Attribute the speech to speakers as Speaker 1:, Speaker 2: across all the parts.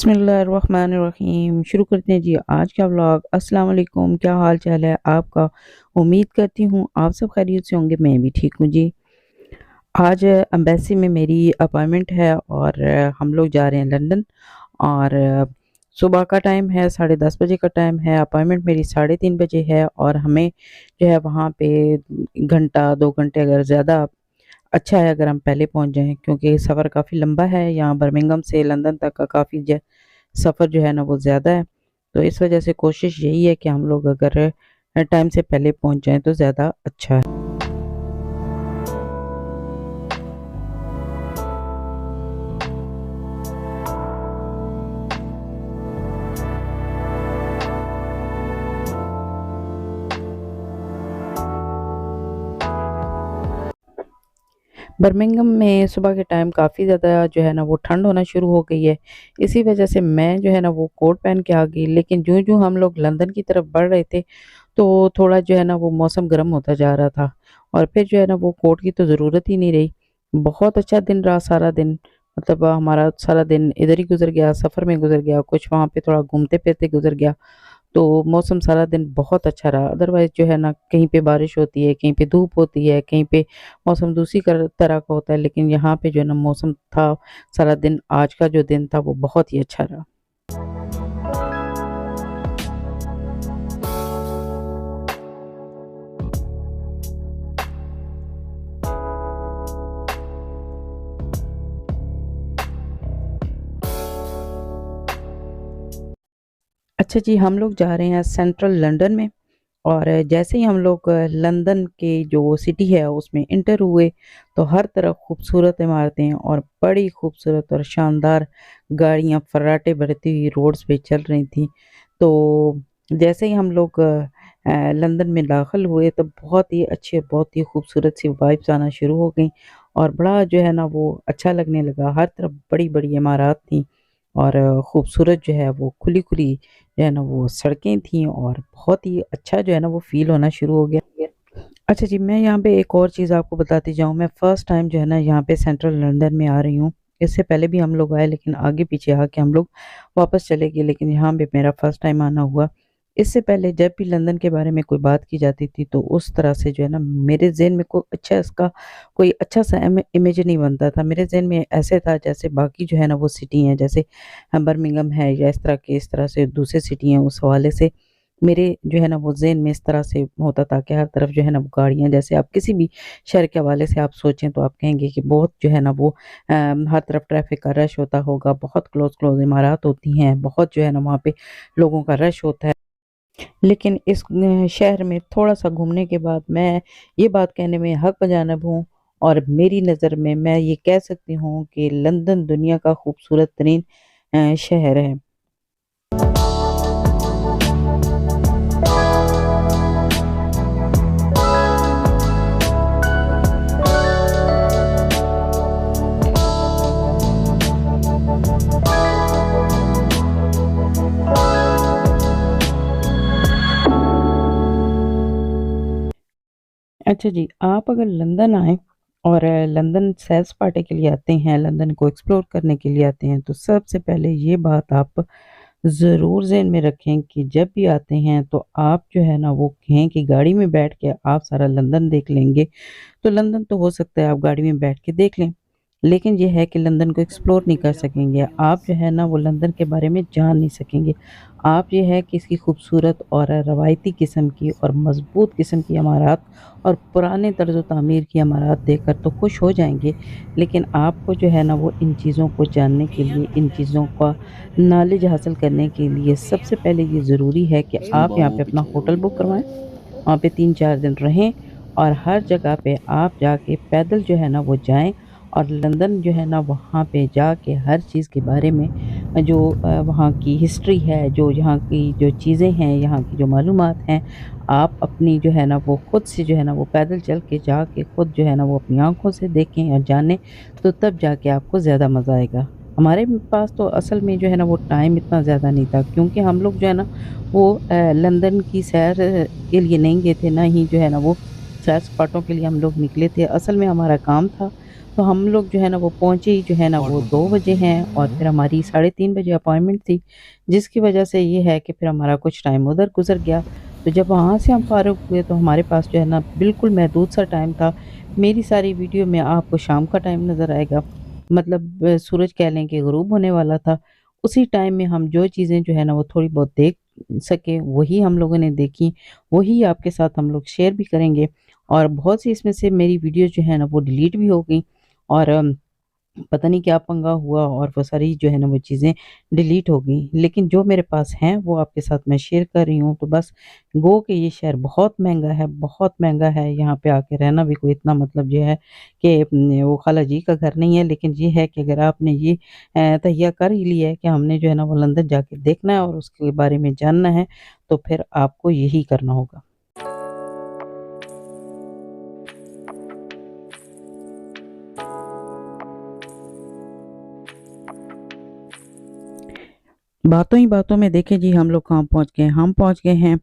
Speaker 1: बिस्मिल्लाहिर्रहमानिर्रहीम। शुरू करते हैं जी आज का व्लॉग। अस्सलाम वालेकुम, क्या हाल चाल है आपका। उम्मीद करती हूँ आप सब खैरियत से होंगे, मैं भी ठीक हूँ जी। आज एम्बेसी में मेरी अपॉइंटमेंट है और हम लोग जा रहे हैं लंदन। और सुबह का टाइम है, 10:30 बजे का टाइम है। अपॉइंटमेंट मेरी 3:30 बजे है और हमें जो है वहाँ पे घंटा 2 घंटे अगर ज़्यादा अच्छा है अगर हम पहले पहुँच जाएँ, क्योंकि सफ़र काफ़ी लंबा है। यहाँ बर्मिंघम से लंदन तक का काफ़ी सफ़र जो है ना वो ज़्यादा है। तो इस वजह से कोशिश यही है कि हम लोग अगर टाइम से पहले पहुँच जाएँ तो ज़्यादा अच्छा है। बर्मिंघम में सुबह के टाइम काफ़ी ज़्यादा जो है ना वो ठंड होना शुरू हो गई है। इसी वजह से मैं जो है ना वो कोट पहन के आ गई, लेकिन जो हम लोग लंदन की तरफ बढ़ रहे थे तो थोड़ा जो है ना वो मौसम गर्म होता जा रहा था और फिर जो है ना वो कोट की तो ज़रूरत ही नहीं रही। बहुत अच्छा दिन रहा सारा दिन। मतलब हमारा सारा दिन इधर ही गुज़र गया, सफ़र में गुज़र गया, कुछ वहाँ पे थोड़ा घूमते-फिरते गुज़र गया। तो मौसम सारा दिन बहुत अच्छा रहा। अदरवाइज़ जो है ना कहीं पे बारिश होती है, कहीं पे धूप होती है, कहीं पे मौसम दूसरी तरह का होता है, लेकिन यहाँ पे जो है ना मौसम था सारा दिन, आज का जो दिन था वो बहुत ही अच्छा रहा। अच्छा जी, हम लोग जा रहे हैं सेंट्रल लंदन में। और जैसे ही हम लोग लंदन के जो सिटी है उसमें इंटर हुए तो हर तरफ खूबसूरत इमारतें और बड़ी खूबसूरत और शानदार गाड़ियां फर्राटे भरती हुई रोड्स पे चल रही थी। तो जैसे ही हम लोग लंदन में दाखिल हुए तो बहुत ही अच्छी, बहुत ही खूबसूरत सी वाइब्स आना शुरू हो गई और बड़ा जो है ना वो अच्छा लगने लगा। हर तरफ बड़ी बड़ी इमारत थी और खूबसूरत जो है वो खुली खुली जो है ना वो सड़कें थी और बहुत ही अच्छा जो है ना वो फ़ील होना शुरू हो गया। अच्छा जी, मैं यहाँ पे एक और चीज़ आपको बताती जाऊँ। मैं फ़र्स्ट टाइम जो है ना यहाँ पे सेंट्रल लंदन में आ रही हूँ। इससे पहले भी हम लोग आए, लेकिन आगे-पीछे आके हम लोग वापस चले गए, लेकिन यहाँ पे मेरा फ़र्स्ट टाइम आना हुआ। इससे पहले जब भी लंदन के बारे में कोई बात की जाती थी तो उस तरह से जो है ना मेरे ज़हन में कोई अच्छा-सा इमेज नहीं बनता था। मेरे ज़हन में ऐसे था जैसे बाकी जो है ना वो सिटी हैं, जैसे बर्मिंघम है या इस तरह से दूसरी सिटी हैं। उस हवाले से मेरे जो है ना वो ज़हन में इस तरह से होता था कि हर तरफ जो है ना वो गाड़ियाँ, जैसे आप किसी भी शहर के हवाले से आप सोचें तो आप कहेंगे कि बहुत जो है ना वो हर तरफ ट्रैफ़िक का रश होता होगा, बहुत क्लोज़ इमारत होती हैं, बहुत जो है ना वहाँ पे लोगों का रश होता है। लेकिन इस शहर में थोड़ा-सा घूमने के बाद मैं ये बात कहने में हक़ बजानिब हूँ और मेरी नज़र में मैं ये कह सकती हूँ कि लंदन दुनिया का खूबसूरत तरीन शहर है। अच्छा जी, आप अगर लंदन आएँ और लंदन सैर-सपाटे के लिए आते हैं, लंदन को एक्सप्लोर करने के लिए आते हैं, तो सबसे पहले ये बात आप ज़रूर ज़हन में रखें कि जब भी आते हैं तो आप जो है ना वो कहें कि गाड़ी में बैठ के आप सारा लंदन देख लेंगे। तो लंदन तो हो सकता है आप गाड़ी में बैठ के देख लें, लेकिन ये है कि लंदन को एक्सप्लोर नहीं कर सकेंगे। आप जो है ना वो लंदन के बारे में जान नहीं सकेंगे। आप ये है कि इसकी खूबसूरत और रवायती किस्म की और मज़बूत किस्म की इमारत और पुराने तर्ज़ तामीर की इमारत देखकर तो खुश हो जाएँगे, लेकिन आपको जो है ना वो इन चीज़ों को जानने के लिए, इन चीज़ों का नॉलेज हासिल करने के लिए सबसे पहले ये ज़रूरी है कि आप यहाँ पे अपना होटल बुक करवाएँ। वहाँ पे 3-4 दिन रहें और हर जगह पे आप जाके पैदल जो है ना वो जाएँ और लंदन जो है ना वहाँ पे जाके हर चीज़ के बारे में जो वहाँ की हिस्ट्री है, जो यहाँ की जो चीज़ें हैं, यहाँ की जो मालूमात हैं, आप अपनी जो है ना वो खुद से जो है ना वो पैदल चल के जाके खुद जो है ना वो अपनी आँखों से देखें और जानें, तो तब जाके आपको ज़्यादा मज़ा आएगा। हमारे पास तो असल में जो है ना वो टाइम इतना ज़्यादा नहीं था, क्योंकि हम लोग जो है ना वो लंदन की सैर के लिए नहीं गए थे, ना ही जो है ना वो सैर-सपाटों के लिए हम लोग निकले थे। असल में हमारा काम था, तो हम लोग जो है ना वो पहुँचे ही जो है ना वो 2 बजे हैं और फिर हमारी साढ़े 3 बजे अपॉइंटमेंट थी, जिसकी वजह से ये है कि फिर हमारा कुछ टाइम उधर गुज़र गया। तो जब वहाँ से हम फ़ारुग हुए तो हमारे पास जो है ना बिल्कुल महदूद सा टाइम था। मेरी सारी वीडियो में आपको शाम का टाइम नज़र आएगा, मतलब सूरज कह लें कि ग़ुरूब होने वाला था। उसी टाइम में हम जो चीज़ें जो है ना वो थोड़ी बहुत देख सके, वही हम लोगों ने देखी, वही आपके साथ हम लोग शेयर भी करेंगे। और बहुत सी इसमें से मेरी वीडियो जो है ना वो डिलीट भी हो गई और पता नहीं क्या पंगा हुआ और वो सारी जो है ना वो चीज़ें डिलीट हो गई। लेकिन जो मेरे पास हैं वो आपके साथ मैं शेयर कर रही हूँ। तो बस गो कि ये शहर बहुत महँगा है, बहुत महँगा है। यहाँ पे आके रहना भी कोई इतना मतलब ये है कि वो खाला जी का घर नहीं है। लेकिन ये है कि अगर आपने ये तहिया कर ही लिया है कि हमने जो है ना वो लंदन जाके देखना है और उसके बारे में जानना है, तो फिर आपको यही करना होगा। बातों ही बातों में देखें जी हम लोग कहाँ पहुँच गए हैं। हम पहुँच गए हैं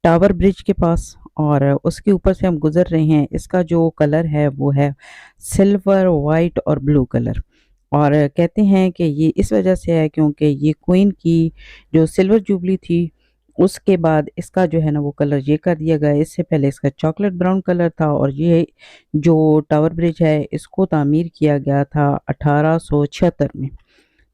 Speaker 1: टावर ब्रिज के पास और उसके ऊपर से हम गुज़र रहे हैं। इसका जो कलर है वो है सिल्वर, व्हाइट और ब्लू कलर। और कहते हैं कि ये इस वजह से है क्योंकि ये क्वीन की जो सिल्वर जुबली थी, उसके बाद इसका जो है ना वो कलर ये कर दिया गया है। इससे पहले इसका चॉकलेट ब्राउन कलर था और ये जो टावर ब्रिज है इसको तामीर किया गया था 1876 में।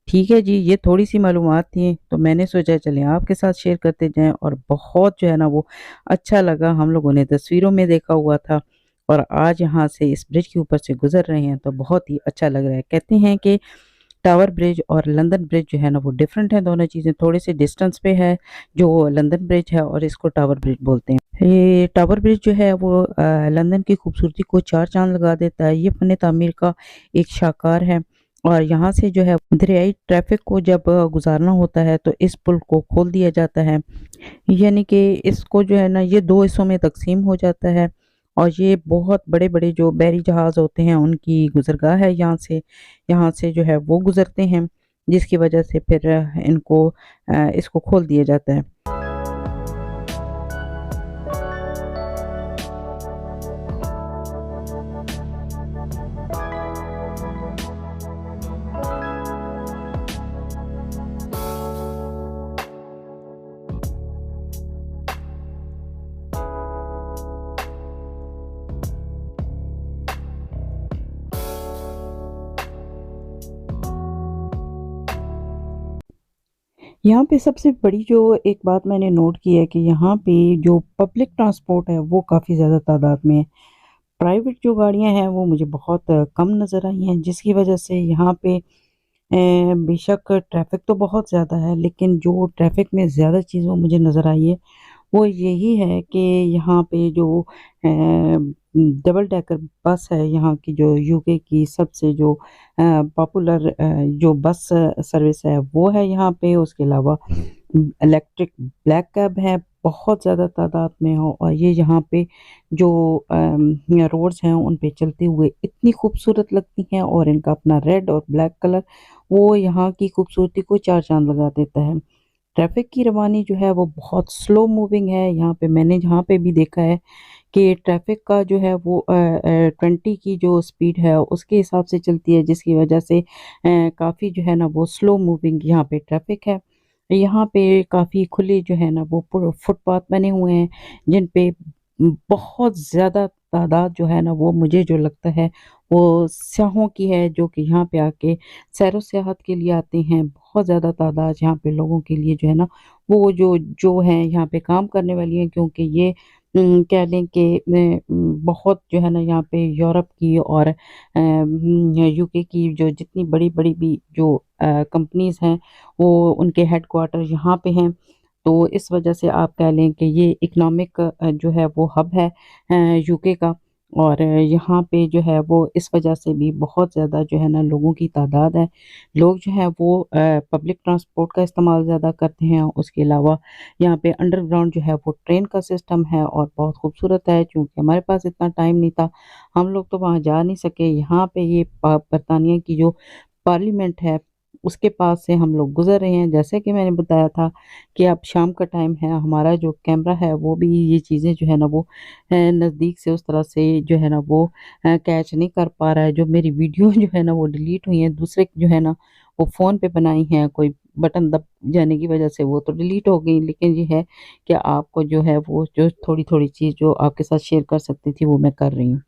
Speaker 1: ठीक है जी, ये थोड़ी-सी मालूमात थी, तो मैंने सोचा चलें आपके साथ शेयर करते जाएँ और बहुत जो है ना वो अच्छा लगा। हम लोगों ने तस्वीरों में देखा हुआ था और आज यहाँ से इस ब्रिज के ऊपर से गुज़र रहे हैं, तो बहुत ही अच्छा लग रहा है। कहते हैं कि टावर ब्रिज और लंदन ब्रिज जो है ना वो डिफरेंट हैं, दोनों चीज़ें थोड़े-से डिस्टेंस पे है, जो लंदन ब्रिज है और इसको टावर ब्रिज बोलते हैं। ये टावर ब्रिज जो है वो लंदन की खूबसूरती को चार चाँद लगा देता है। ये फ़न तामीर का एक शाहकार है और यहाँ से जो है दरियाई ट्रैफ़िक को जब गुज़ारना होता है तो इस पुल को खोल दिया जाता है। यानी कि इसको जो है ना ये 2 हिस्सों में तक़सीम हो जाता है और ये बहुत बड़े-बड़े जो बहरी जहाज़ होते हैं उनकी गुज़रगाह है यहाँ से जो है वो गुज़रते हैं, जिसकी वजह से फिर इसको खोल दिया जाता है। यहाँ पे सबसे बड़ी जो एक बात मैंने नोट की है कि यहाँ पे जो पब्लिक ट्रांसपोर्ट है वो काफ़ी ज़्यादा तादाद में है। प्राइवेट जो गाड़ियाँ हैं वो मुझे बहुत कम नज़र आई हैं, जिसकी वजह से यहाँ पे बेशक ट्रैफ़िक तो बहुत ज़्यादा है, लेकिन जो ट्रैफ़िक में ज़्यादा चीज़ वो मुझे नज़र आई है, वो यही है कि यहाँ पे जो डबल डेकर बस है, यहाँ की जो यूके की सबसे जो पॉपुलर जो बस सर्विस है वो है यहाँ पे। उसके अलावा इलेक्ट्रिक ब्लैक कैब है, बहुत ज़्यादा तादाद में हो और ये यहाँ पे जो रोड्स हैं उन पे चलते हुए इतनी खूबसूरत लगती हैं और इनका अपना रेड और ब्लैक कलर वो यहाँ की खूबसूरती को चार चाँद लगा देता है। ट्रैफ़िक की रवानी जो है वो बहुत स्लो मूविंग है, यहाँ पे मैंने जहाँ पे भी देखा है कि ट्रैफ़िक का जो है वो 20 की जो स्पीड है उसके हिसाब से चलती है, जिसकी वजह से काफ़ी जो है ना वो स्लो मूविंग यहाँ पे ट्रैफ़िक है। यहाँ पे काफ़ी खुले जो है ना वो फुटपाथ बने हुए हैं, जिन पे बहुत ज़्यादा तादाद जो है ना वो मुझे जो लगता है वो सियाहों की है, जो कि यहाँ पे आके सैरो-सयाहत के लिए आते हैं। बहुत ज़्यादा तादाद यहाँ पे लोगों के लिए जो है ना वो जो जो हैं यहाँ पे काम करने वाली हैं, क्योंकि ये कह लें कि बहुत जो है ना यहाँ पे यूरोप की और यूके की जो जितनी बड़ी-बड़ी भी जो कंपनीज़ हैं वो उनके हेडक्वार्टर यहाँ पे हैं। तो इस वजह से आप कह लें कि ये इकोनॉमिक जो है वो हब है यूके का और यहाँ पे जो है वो इस वजह से भी बहुत ज़्यादा जो है ना लोगों की तादाद है। लोग जो हैं वो पब्लिक ट्रांसपोर्ट का इस्तेमाल ज़्यादा करते हैं। उसके अलावा यहाँ पे अंडरग्राउंड जो है वो ट्रेन का सिस्टम है और बहुत खूबसूरत है। चूँकि हमारे पास इतना टाइम नहीं था, हम लोग तो वहाँ जा नहीं सके। यहाँ पे ये बरतानिया की जो पार्लियामेंट है उसके पास से हम लोग गुज़र रहे हैं। जैसे कि मैंने बताया था कि अब शाम का टाइम है, हमारा जो कैमरा है वो भी ये चीज़ें जो है ना वो नज़दीक से उस तरह से जो है ना वो कैच नहीं कर पा रहा है। जो मेरी वीडियो जो है ना वो डिलीट हुई हैं, दूसरे जो है ना वो फ़ोन पे बनाई हैं, कोई बटन दब जाने की वज़ह से वो तो डिलीट हो गई। लेकिन ये है कि आपको जो है वो जो थोड़ी-थोड़ी चीज़ जो आपके साथ शेयर कर सकती थी वो मैं कर रही हूँ।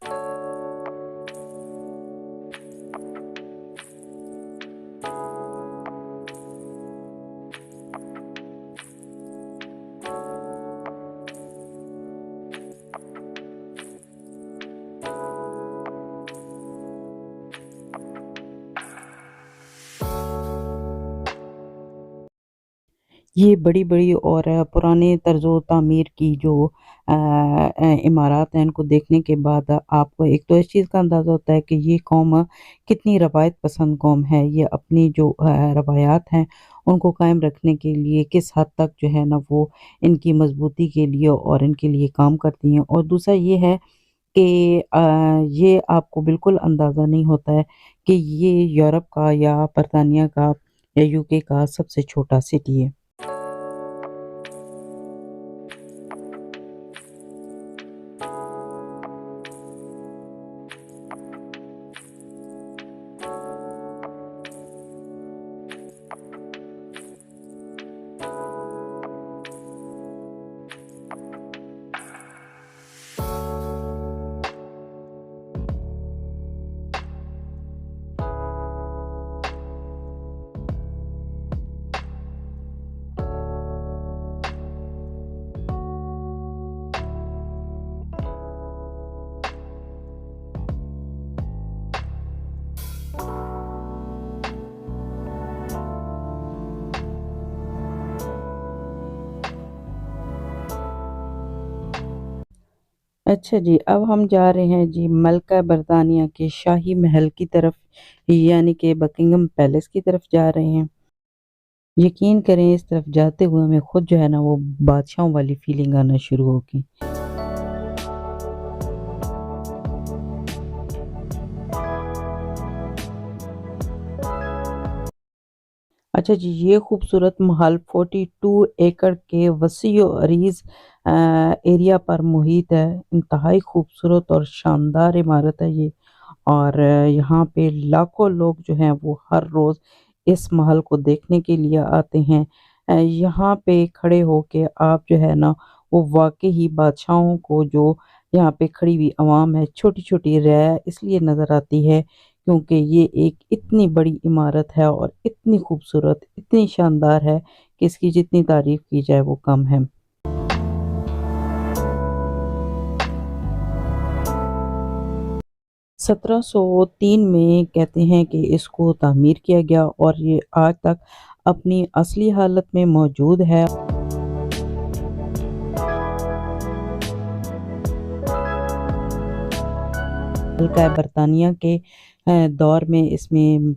Speaker 1: ये बड़ी-बड़ी और पुराने तर्ज़ो-तामीर की जो इमारत हैं, इनको देखने के बाद आपको एक तो इस चीज़ का अंदाज़ा होता है कि ये कौम कितनी रवायत पसंद कौम है। ये अपनी जो रवायात हैं, उनको कायम रखने के लिए किस हद तक जो है ना वो इनकी मज़बूती के लिए और इनके लिए काम करती हैं। और दूसरा ये है कि ये आपको बिल्कुल अंदाज़ा नहीं होता है कि ये यूरोप का या बरतानिया का या यूके का सबसे छोटा सिटी है। अच्छा जी, अब हम जा रहे हैं जी मलका बरतानिया के शाही महल की तरफ, यानी कि बकिंघम पैलेस की तरफ जा रहे हैं। यकीन करें इस तरफ जाते हुए हमें खुद जो है ना वो बादशाहों वाली फीलिंग आना शुरू होगी। अच्छा जी, ये खूबसूरत महल 42 एकड़ के वसी व अरीज़ एरिया पर मुहित है। इंतहाई खूबसूरत और शानदार इमारत है ये। और यहाँ पे लाखों लोग जो हैं वो हर रोज़ इस महल को देखने के लिए आते हैं। यहाँ पे खड़े होके आप जो है ना वो वाक़ई ही बादशाहों को जो यहाँ पे खड़ी हुई अवाम है, छोटी-छोटी रियाया इसलिए नज़र आती है क्योंकि ये एक इतनी बड़ी इमारत है और इतनी खूबसूरत, इतनी शानदार है कि इसकी जितनी तारीफ़ की जाए वो कम है। 1703 में कहते हैं कि इसको तामीर किया गया और ये आज तक अपनी असली हालत में मौजूद है। हल्का बरतानिया के दौर में इसमें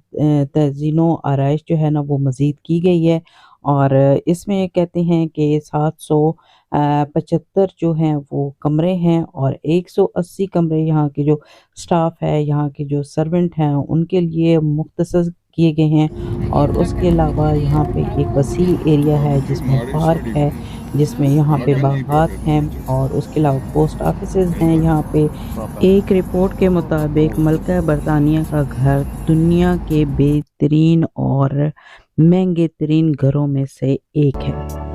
Speaker 1: तज़ीनो आराइश जो है ना वो मज़ीद की गई है और इसमें कहते हैं कि 775 जो हैं वो कमरे हैं और 180 कमरे यहाँ के जो स्टाफ है, यहाँ के जो सर्वेंट हैं उनके लिए मुख्तसस किए गए हैं और उसके अलावा यहाँ पे एक वसी एरिया है जिसमें पार्क है, जिसमें यहाँ पे बागात हैं और उसके अलावा पोस्ट ऑफिसेज़ हैं यहाँ पे। एक रिपोर्ट के मुताबिक मलका बरतानिया का घर दुनिया के बेहतरीन और महंगे तरीन घरों में से एक है।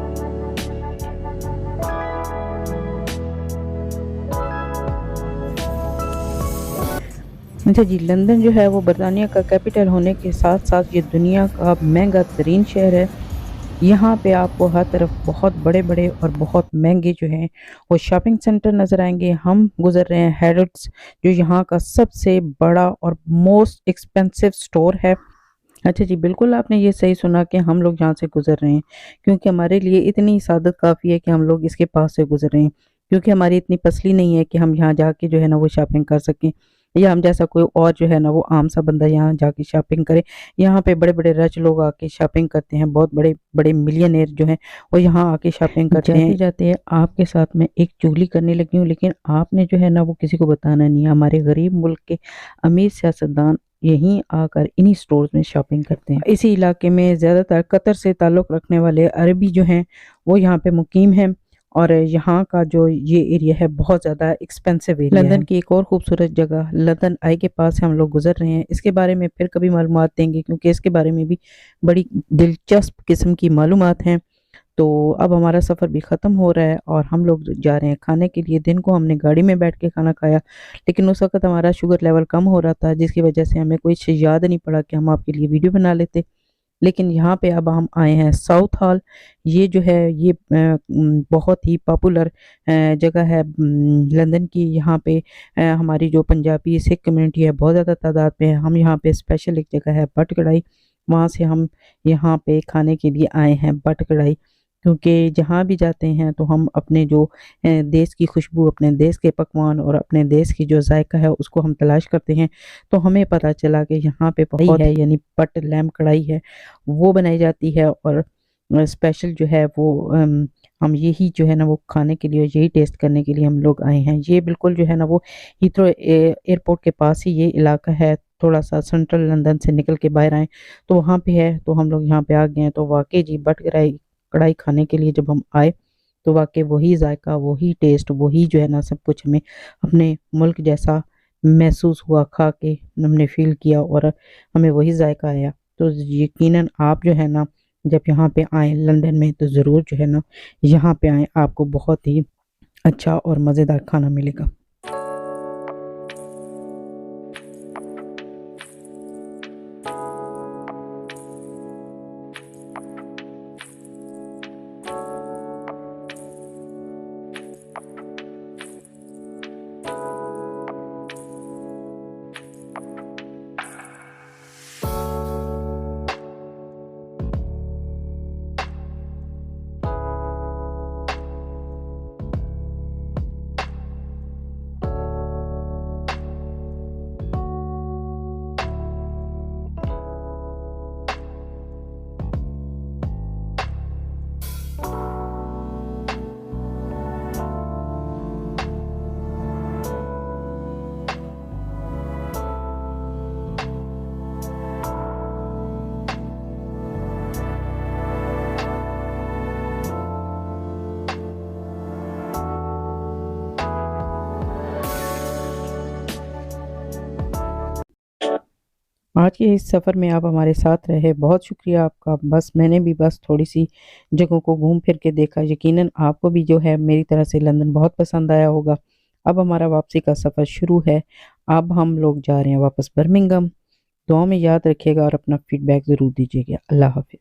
Speaker 1: अच्छा जी, लंदन जो है वो बरतानिया का कैपिटल होने के साथ-साथ ये दुनिया का महंगा तरीन शहर है। यहाँ पे आपको हर तरफ बहुत बड़े-बड़े और बहुत महंगे जो हैं वो शॉपिंग सेंटर नज़र आएँगे। हम गुज़र रहे हैं हैरोड्स, जो यहाँ का सबसे बड़ा और मोस्ट एक्सपेंसिव स्टोर है। अच्छा जी, बिल्कुल आपने ये सही सुना कि हम लोग यहाँ से गुज़र रहे हैं, क्योंकि हमारे लिए इतनी सादत काफ़ी है कि हम लोग इसके पास से गुज़र रहे हैं। क्योंकि हमारी इतनी पसली नहीं है कि हम यहाँ जाके जो है ना वो शॉपिंग कर सकें या हम जैसा कोई और जो है ना वो आम सा बंदा यहाँ जाके शॉपिंग करे। यहाँ पे बड़े-बड़े रिच लोग आके शॉपिंग करते हैं, बहुत बड़े-बड़े मिलियनेयर जो हैं वो यहाँ आके शॉपिंग करते हैं। जाते-जाते आपके साथ मैं एक चुगली करने लगी हूँ, लेकिन आपने जो है ना वो किसी को बताना नहीं है। हमारे गरीब मुल्क के अमीर सियासतदान यहीं आकर इन्हीं स्टोर्स में शॉपिंग करते हैं। इसी इलाके में ज़्यादातर कतर से ताल्लुक़ रखने वाले अरबी जो हैं वो यहाँ पे मुकीम हैं और यहाँ का जो ये एरिया है बहुत ज़्यादा एक्सपेंसिव एरिया है। लंदन की एक और खूबसूरत जगह लंदन आई के पास से हम लोग गुजर रहे हैं। इसके बारे में फिर कभी मालूमात देंगे क्योंकि इसके बारे में भी बड़ी दिलचस्प किस्म की मालूमात हैं। तो अब हमारा सफ़र भी ख़त्म हो रहा है और हम लोग जा रहे हैं खाने के लिए। दिन को हमने गाड़ी में बैठ के खाना खाया, लेकिन उस वक़्त हमारा शुगर लेवल कम हो रहा था जिसकी वजह से हमें कुछ याद नहीं पड़ा कि हम आपके लिए वीडियो बना लेते। लेकिन यहाँ पे अब हम आए हैं साउथ हॉल। ये जो है ये बहुत ही पॉपुलर जगह है लंदन की। यहाँ पे हमारी जो पंजाबी सिख कम्युनिटी है बहुत ज़्यादा तादाद में है। हम यहाँ पे स्पेशल एक जगह है बट कढ़ाई, वहाँ से हम यहाँ पे खाने के लिए आए हैं बट कढ़ाई। क्योंकि जहाँ भी जाते हैं तो हम अपने जो देश की खुशबू, अपने देश के पकवान और अपने देश की जो जायका है उसको हम तलाश करते हैं। तो हमें पता चला कि यहाँ पे बहुत है यानी बट लैम्प कढ़ाई है वो बनाई जाती है और स्पेशल जो है वो हम यही जो है ना वो खाने के लिए यही टेस्ट करने के लिए हम लोग आए हैं। ये बिल्कुल जो है ना वो हीथ्रो एयरपोर्ट के पास ही ये इलाका है। थोड़ा सा सेंट्रल लंदन से निकल के बाहर आए तो वहाँ पे है, तो हम लोग यहाँ पे आ गए हैं। तो वाकई जी बट कढ़ाई कढ़ाई खाने के लिए जब हम आए तो वाकई वही जायका, वही टेस्ट, वही जो है ना सब कुछ हमें अपने मुल्क जैसा महसूस हुआ। खा के हमने फ़ील किया और हमें वही जायका आया। तो यकीनन आप जो है ना जब यहाँ पे आएँ लंदन में तो ज़रूर जो है ना यहाँ पे आएँ, आपको बहुत ही अच्छा और मज़ेदार खाना मिलेगा। आज के इस सफ़र में आप हमारे साथ रहे, बहुत शुक्रिया आपका। बस मैंने भी बस थोड़ी-सी जगहों को घूम फिर के देखा। यकीनन आपको भी जो है मेरी तरह से लंदन बहुत पसंद आया होगा। अब हमारा वापसी का सफ़र शुरू है। अब हम लोग जा रहे हैं वापस बर्मिंघम। दुआ में याद रखिएगा और अपना फीडबैक ज़रूर दीजिएगा। अल्लाह हाफ़िज़।